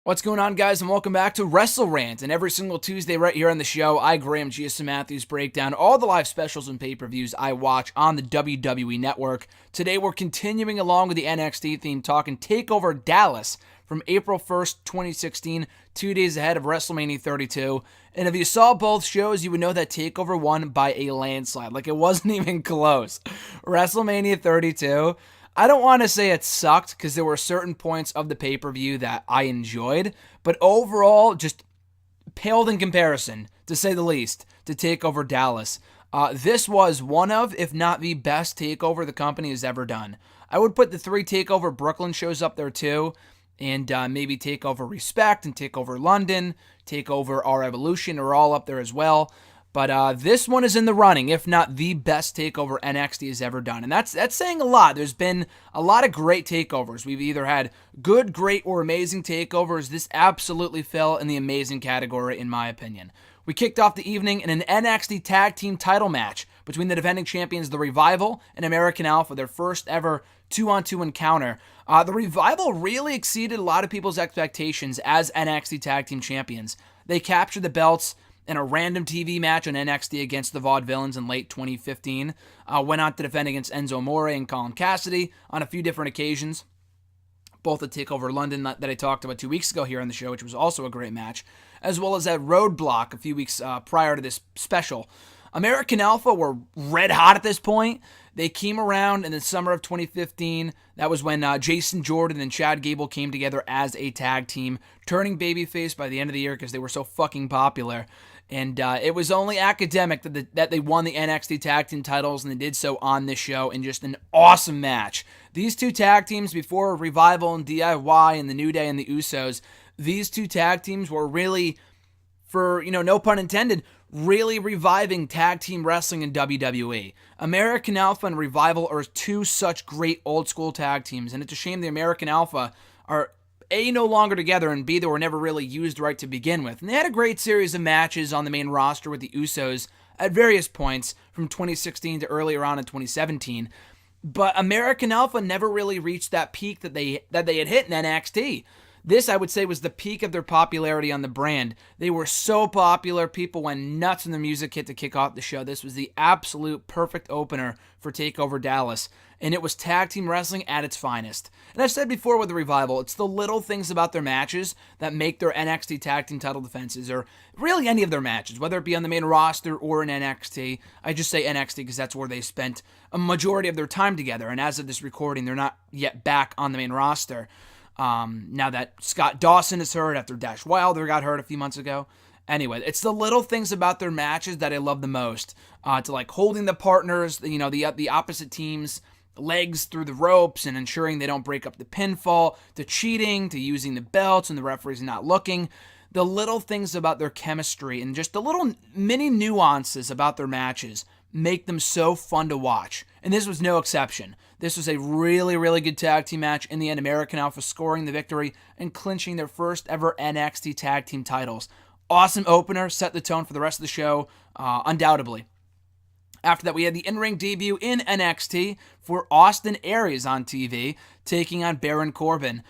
What's going on, guys, and welcome back to WrestleRant. And every single Tuesday right here on the show, I, Graham G.S. Matthews, break down all the live specials and pay-per-views I watch on the WWE Network. Today, we're continuing along with the NXT theme, talking TakeOver Dallas from April 1st, 2016, 2 days ahead of WrestleMania 32. And if you saw both shows, you would know that TakeOver won by a landslide. Like, it wasn't even close. WrestleMania 32... I don't want to say it sucked because there were certain points of the pay-per-view that I enjoyed, but overall, just paled in comparison, to say the least, to TakeOver Dallas. This was one of, if not the best TakeOver the company has ever done. I would put the 3 TakeOver Brooklyn shows up there too, and maybe TakeOver Respect and TakeOver London, TakeOver Our Evolution are all up there as well. But this one is in the running, if not the best takeover NXT has ever done. And that's saying a lot. There's been a lot of great takeovers. We've either had good, great, or amazing takeovers. This absolutely fell in the amazing category, in my opinion. We kicked off the evening in an NXT Tag Team title match between the defending champions, The Revival and American Alpha, their first ever 2-on-2 encounter. The Revival really exceeded a lot of people's expectations as NXT Tag Team champions. They captured the belts in a random TV match on NXT against the Vaudevillains in late 2015. Went on to defend against Enzo Amore and Colin Cassidy on a few different occasions. Both at TakeOver London that I talked about 2 weeks ago here on the show, which was also a great match, as well as at Roadblock a few weeks prior to this special. American Alpha were red hot at this point. They came around in the summer of 2015. That was when Jason Jordan and Chad Gable came together as a tag team, turning babyface by the end of the year because they were so fucking popular. And it was only academic that they won the NXT Tag Team titles, and they did so on this show in just an awesome match. These two tag teams, before Revival and DIY and the New Day and the Usos, these two tag teams were really, for, no pun intended, really reviving tag team wrestling in WWE. American Alpha and Revival are two such great old school tag teams, and it's a shame the American Alpha are A, no longer together, and B, they were never really used right to begin with. And they had a great series of matches on the main roster with the Usos at various points from 2016 to earlier on in 2017. But American Alpha never really reached that peak that they had hit in NXT. This, I would say, was the peak of their popularity on the brand. They were so popular, people went nuts when the music hit to kick off the show. This was the absolute perfect opener for TakeOver Dallas, and it was tag team wrestling at its finest. And I've said before with the Revival, it's the little things about their matches that make their NXT tag team title defenses, or really any of their matches, whether it be on the main roster or in NXT. I just say NXT because that's where they spent a majority of their time together, and as of this recording, they're not yet back on the main roster. Now that Scott Dawson is hurt after Dash Wilder got hurt a few months ago. Anyway, it's the little things about their matches that I love the most. To like holding the partners, the opposite team's legs through the ropes and ensuring they don't break up the pinfall, to cheating, to using the belts and the referees not looking. The little things about their chemistry and just the little mini nuances about their matches make them so fun to watch. And this was no exception. This was a really, really good tag team match. In the end, American Alpha scoring the victory and clinching their first ever NXT tag team titles. Awesome opener, set the tone for the rest of the show, undoubtedly. After that, we had the in-ring debut in NXT for Austin Aries on TV, taking on Baron Corbin.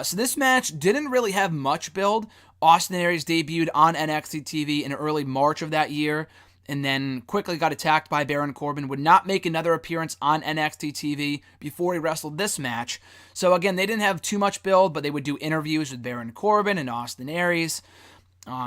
So this match didn't really have much build. Austin Aries debuted on NXT TV in early March of that year, and then quickly got attacked by Baron Corbin, would not make another appearance on NXT TV before he wrestled this match. So again, they didn't have too much build, but they would do interviews with Baron Corbin and Austin Aries,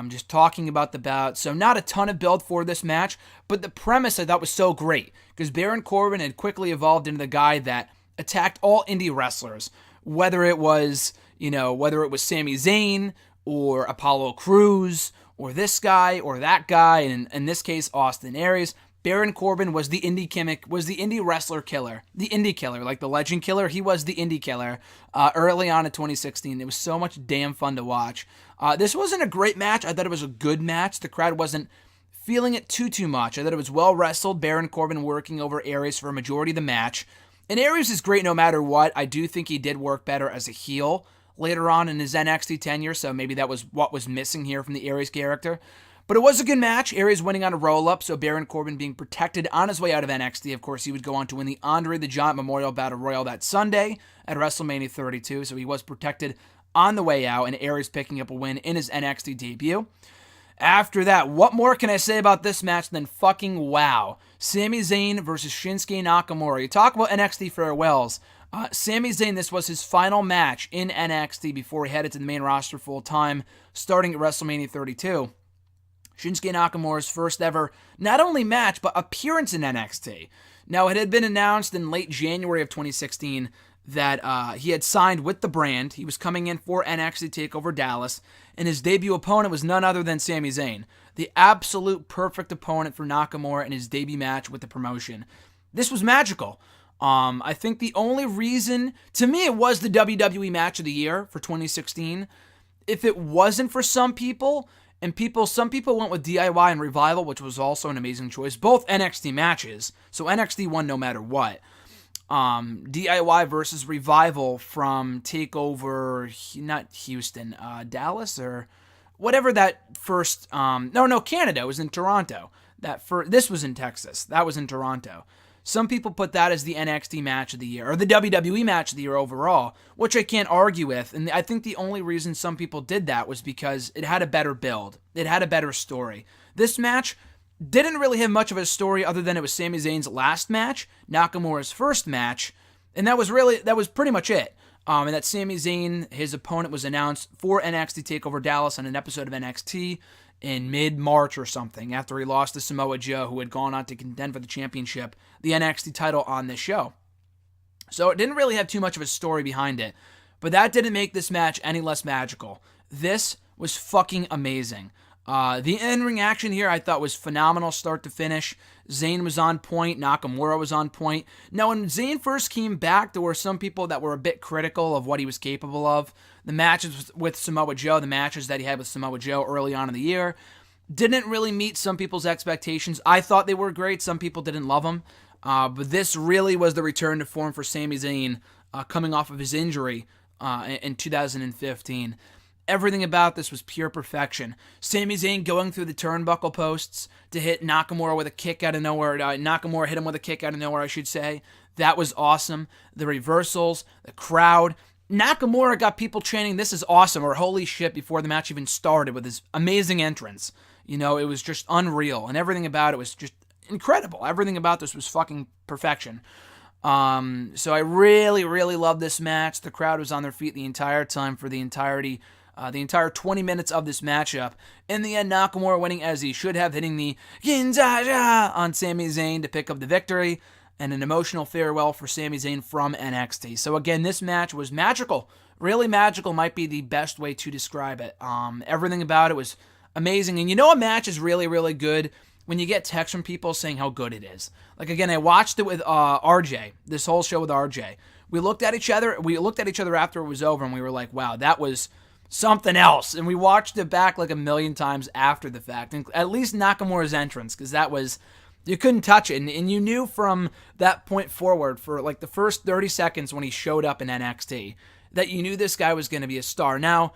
just talking about the bout. So not a ton of build for this match, but the premise I thought was so great, because Baron Corbin had quickly evolved into the guy that attacked all indie wrestlers, whether it was Sami Zayn, or Apollo Crews, or this guy, or that guy, and in this case, Austin Aries. Baron Corbin was the indie wrestler killer. The indie killer, like the legend killer, he was the indie killer early on in 2016. It was so much damn fun to watch. This wasn't a great match. I thought it was a good match. The crowd wasn't feeling it too much. I thought it was well wrestled. Baron Corbin working over Aries for a majority of the match. And Aries is great no matter what. I do think he did work better as a heel later on in his NXT tenure, so maybe that was what was missing here from the Aries character. But it was a good match. Aries winning on a roll-up, so Baron Corbin being protected on his way out of NXT. Of course, he would go on to win the Andre the Giant Memorial Battle Royal that Sunday at WrestleMania 32, so he was protected on the way out, and Aries picking up a win in his NXT debut. After that, what more can I say about this match than fucking wow? Sami Zayn versus Shinsuke Nakamura. You talk about NXT farewells. Sami Zayn, this was his final match in NXT before he headed to the main roster full-time, starting at WrestleMania 32. Shinsuke Nakamura's first ever, not only match, but appearance in NXT. Now, it had been announced in late January of 2016 that he had signed with the brand. He was coming in for NXT TakeOver Dallas, and his debut opponent was none other than Sami Zayn, the absolute perfect opponent for Nakamura in his debut match with the promotion. This was magical. I think the only reason, to me, it was the WWE Match of the Year for 2016. If it wasn't for some people, some people went with DIY and Revival, which was also an amazing choice, both NXT matches, so NXT won no matter what. DIY versus Revival from TakeOver, not Houston, Dallas, or whatever that first, Canada, it was in Toronto. This was in Texas, that was in Toronto. Some people put that as the NXT match of the year, or the WWE match of the year overall, which I can't argue with. And I think the only reason some people did that was because it had a better build. It had a better story. This match didn't really have much of a story other than it was Sami Zayn's last match, Nakamura's first match, and that was pretty much it. And that Sami Zayn, his opponent, was announced for NXT TakeOver Dallas on an episode of NXT in mid-March or something, after he lost to Samoa Joe, who had gone on to contend for the championship, the NXT title on this show. So it didn't really have too much of a story behind it, but that didn't make this match any less magical. This was fucking amazing. The in-ring action here I thought was phenomenal start to finish. Zayn was on point. Nakamura was on point. Now, when Zayn first came back, there were some people that were a bit critical of what he was capable of. The matches with Samoa Joe, the matches that he had with Samoa Joe early on in the year, didn't really meet some people's expectations. I thought they were great. Some people didn't love them. But this really was the return to form for Sami Zayn coming off of his injury in 2015. Everything about this was pure perfection. Sami Zayn going through the turnbuckle posts to hit Nakamura with a kick out of nowhere. Nakamura hit him with a kick out of nowhere, I should say. That was awesome. The reversals, the crowd. Nakamura got people chanting, "This is awesome," or "Holy shit," before the match even started with his amazing entrance. You know, it was just unreal, and everything about it was just incredible. Everything about this was fucking perfection. So I really, really loved this match. The crowd was on their feet the entire time for the entire 20 minutes of this matchup. In the end, Nakamura winning as he should have, hitting the Ginzaja on Sami Zayn to pick up the victory, and an emotional farewell for Sami Zayn from NXT. So again, this match was magical. Really magical might be the best way to describe it. Everything about it was amazing. And you know a match is really, really good when you get texts from people saying how good it is. Like, again, I watched it with RJ, this whole show with RJ. We looked at each other after it was over, and we were like, wow, that was something else. And we watched it back like a million times after the fact. And at least Nakamura's entrance, because that was, you couldn't touch it. And you knew from that point forward, for like the first 30 seconds when he showed up in NXT, that you knew this guy was going to be a star. Now,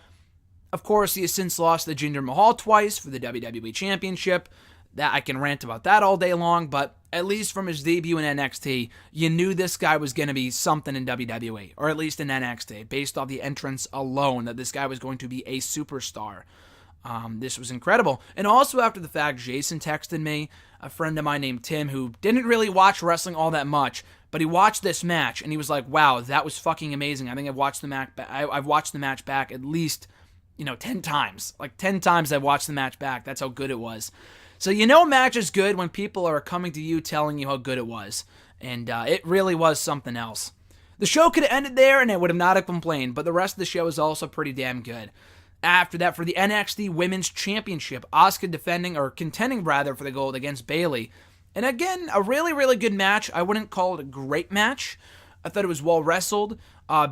of course, he has since lost to Jinder Mahal twice for the WWE Championship. That I can rant about that all day long, but at least from his debut in NXT, you knew this guy was going to be something in WWE, or at least in NXT, based off the entrance alone, that this guy was going to be a superstar. This was incredible. And also after the fact, Jason texted me, a friend of mine named Tim, who didn't really watch wrestling all that much, but he watched this match, and he was like, wow, that was fucking amazing. I think I've watched the match back at least, 10 times. Like 10 times I've watched the match back. That's how good it was. So you know a match is good when people are coming to you telling you how good it was. And it really was something else. The show could have ended there and I would have not have complained, but the rest of the show is also pretty damn good. After that, for the NXT Women's Championship, Asuka contending for the gold against Bayley. And again, a really, really good match. I wouldn't call it a great match. I thought it was well wrestled.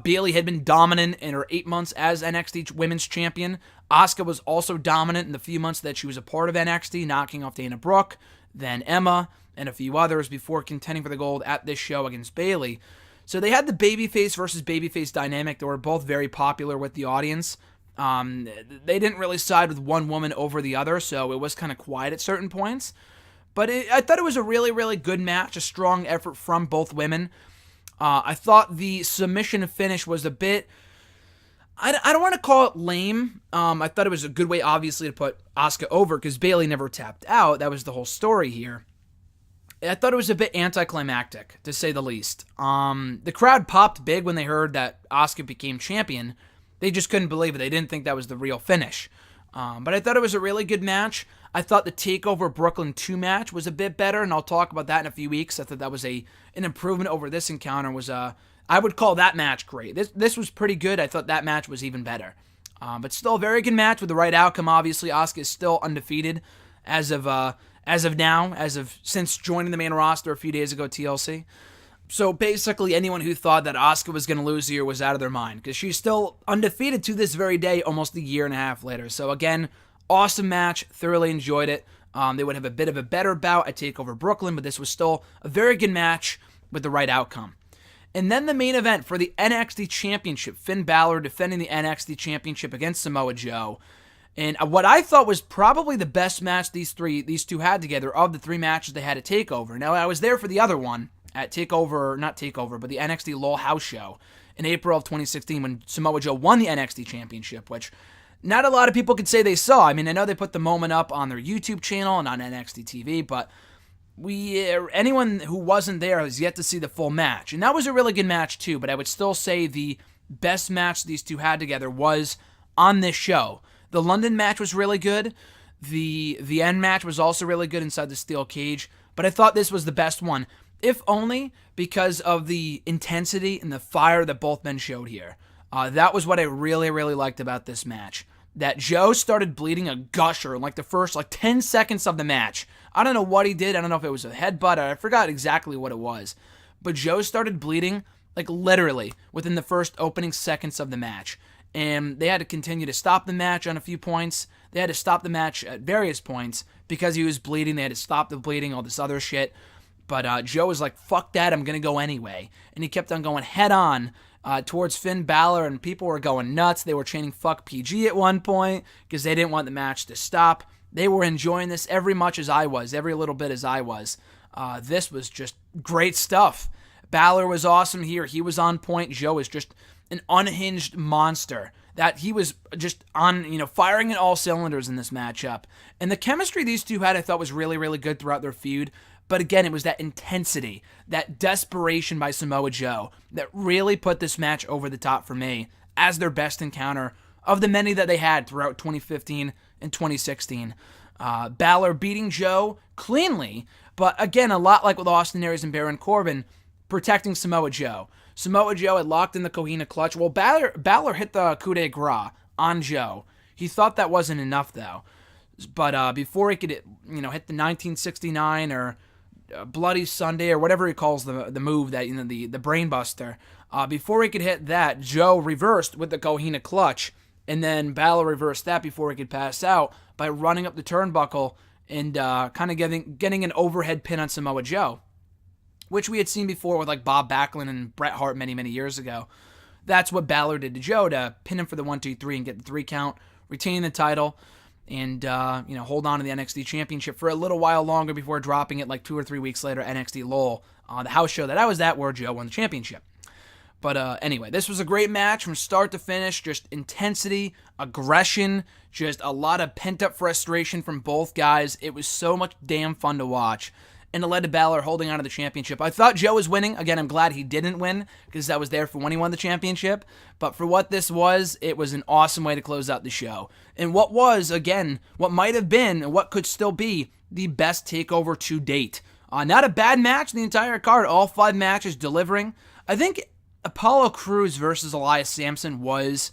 Bayley had been dominant in her 8 months as NXT Women's Champion. Asuka was also dominant in the few months that she was a part of NXT, knocking off Dana Brooke, then Emma, and a few others before contending for the gold at this show against Bayley. So they had the babyface versus babyface dynamic that were both very popular with the audience. They didn't really side with one woman over the other, so it was kind of quiet at certain points. But I thought it was a really, really good match, a strong effort from both women. I thought the submission finish was a bit, I don't want to call it lame. I thought it was a good way, obviously, to put Asuka over because Bayley never tapped out. That was the whole story here. I thought it was a bit anticlimactic, to say the least. The crowd popped big when they heard that Asuka became champion. They just couldn't believe it. They didn't think that was the real finish. But I thought it was a really good match. I thought the TakeOver Brooklyn 2 match was a bit better, and I'll talk about that in a few weeks. I thought that was an improvement over this encounter. I would call that match great. This was pretty good. I thought that match was even better. But still a very good match with the right outcome. Obviously, Asuka is still undefeated as of since joining the main roster a few days ago, TLC. So basically, anyone who thought that Asuka was going to lose here was out of their mind because she's still undefeated to this very day, almost a year and a half later. So again, awesome match. Thoroughly enjoyed it. They would have a bit of a better bout at TakeOver Brooklyn, but this was still a very good match with the right outcome. And then the main event for the NXT Championship, Finn Balor defending the NXT Championship against Samoa Joe. And what I thought was probably the best match these two had together of the 3 matches they had at TakeOver. Now, I was there for the other one at TakeOver, not TakeOver, but the NXT LOL House Show in April of 2016 when Samoa Joe won the NXT Championship, which not a lot of people could say they saw. I mean, I know they put the moment up on their YouTube channel and on NXT TV, but anyone who wasn't there has yet to see the full match. And that was a really good match too, but I would still say the best match these two had together was on this show. The London match was really good. The end match was also really good inside the steel cage, but I thought this was the best one, if only because of the intensity and the fire that both men showed here. That was what I really, really liked about this match. That Joe started bleeding a gusher in the first 10 seconds of the match. I don't know what he did. I don't know if it was a headbutt. I forgot exactly what it was. But Joe started bleeding literally within the first opening seconds of the match. And they had to continue to stop the match on a few points. They had to stop the match at various points because he was bleeding. They had to stop the bleeding, all this other shit. But Joe was like, fuck that, I'm going to go anyway. And he kept on going head on towards Finn Balor, and people were going nuts. They were chanting fuck PG at one point because they didn't want the match to stop. They were enjoying this every much as I was, every little bit as I was. This was just great stuff. Balor was awesome here. He was on point. Joe is just an unhinged monster. That he was just on, firing in all cylinders in this matchup. And the chemistry these two had, I thought, was really, really good throughout their feud. But again, it was that intensity, that desperation by Samoa Joe that really put this match over the top for me as their best encounter of the many that they had throughout 2015 and 2016. Balor beating Joe cleanly, but again, a lot like with Austin Aries and Baron Corbin, protecting Samoa Joe. Samoa Joe had locked in the Cohina clutch. Well, Balor hit the coup de grace on Joe. He thought that wasn't enough, though. But before he could hit the 1969 or Bloody Sunday or whatever he calls the move, that the brainbuster, before he could hit that, Joe reversed with the Cohina clutch, and then Balor reversed that before he could pass out by running up the turnbuckle and kind of getting an overhead pin on Samoa Joe, which we had seen before with Bob Backlund and Bret Hart many, many years ago. That's what Balor did to Joe to pin him for the 1-2-3 and get the 3 count, retain the title, and hold on to the NXT Championship for a little while longer before dropping it 2 or 3 weeks later, NXT LOL, the house show that I was at where Joe won the championship. But anyway, this was a great match from start to finish. Just intensity, aggression, just a lot of pent-up frustration from both guys. It was so much damn fun to watch. And it led to Balor holding on to the championship. I thought Joe was winning. Again, I'm glad he didn't win because I was there for when he won the championship. But for what this was, it was an awesome way to close out the show. And what was, again, what might have been and what could still be the best TakeOver to date. Not a bad match in the entire card. All 5 matches delivering. I think Apollo Crews versus Elias Sampson was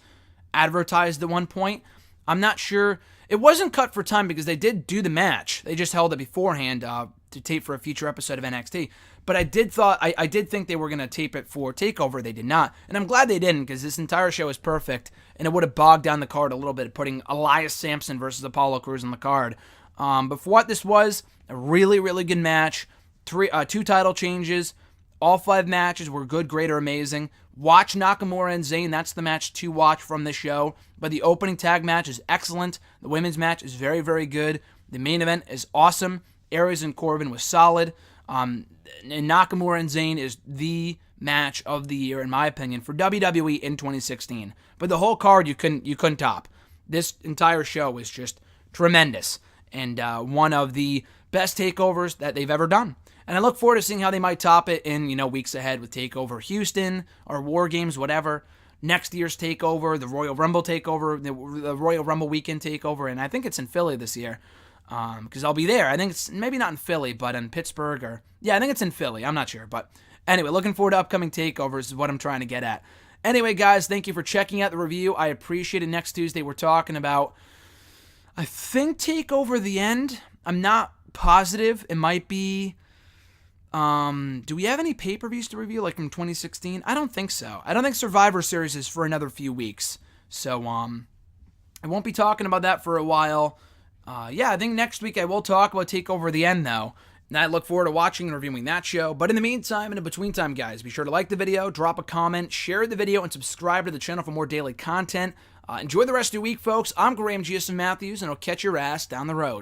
advertised at one point. I'm not sure. It wasn't cut for time because they did do the match. They just held it beforehand to tape for a future episode of NXT. But I did think they were going to tape it for TakeOver. They did not. And I'm glad they didn't because this entire show is perfect. And it would have bogged down the card a little bit, putting Elias Sampson versus Apollo Crews on the card. But for what this was, a really, really good match. 2 title changes. All 5 matches were good, great, or amazing. Watch Nakamura and Zayn. That's the match to watch from the show. But the opening tag match is excellent. The women's match is very, very good. The main event is awesome. Aries and Corbin was solid. And Nakamura and Zayn is the match of the year, in my opinion, for WWE in 2016. But the whole card you couldn't top. This entire show was just tremendous and one of the best takeovers that they've ever done. And I look forward to seeing how they might top it in, weeks ahead with TakeOver Houston or War Games, whatever. Next year's TakeOver, the Royal Rumble TakeOver, the Royal Rumble Weekend TakeOver, and I think it's in Philly this year because I'll be there. I think it's maybe not in Philly, but in Pittsburgh I think it's in Philly. I'm not sure. But anyway, looking forward to upcoming TakeOvers is what I'm trying to get at. Anyway, guys, thank you for checking out the review. I appreciate it. Next Tuesday, we're talking about, I think, TakeOver the End. I'm not positive. It might be... do we have any pay-per-views to review, like from 2016? I don't think so. I don't think Survivor Series is for another few weeks. So, I won't be talking about that for a while. I think next week I will talk about TakeOver the End, though. And I look forward to watching and reviewing that show. But in the meantime, and in between time, guys, be sure to like the video, drop a comment, share the video, and subscribe to the channel for more daily content. Enjoy the rest of your week, folks. I'm Graham G.S. Matthews, and I'll catch your ass down the road.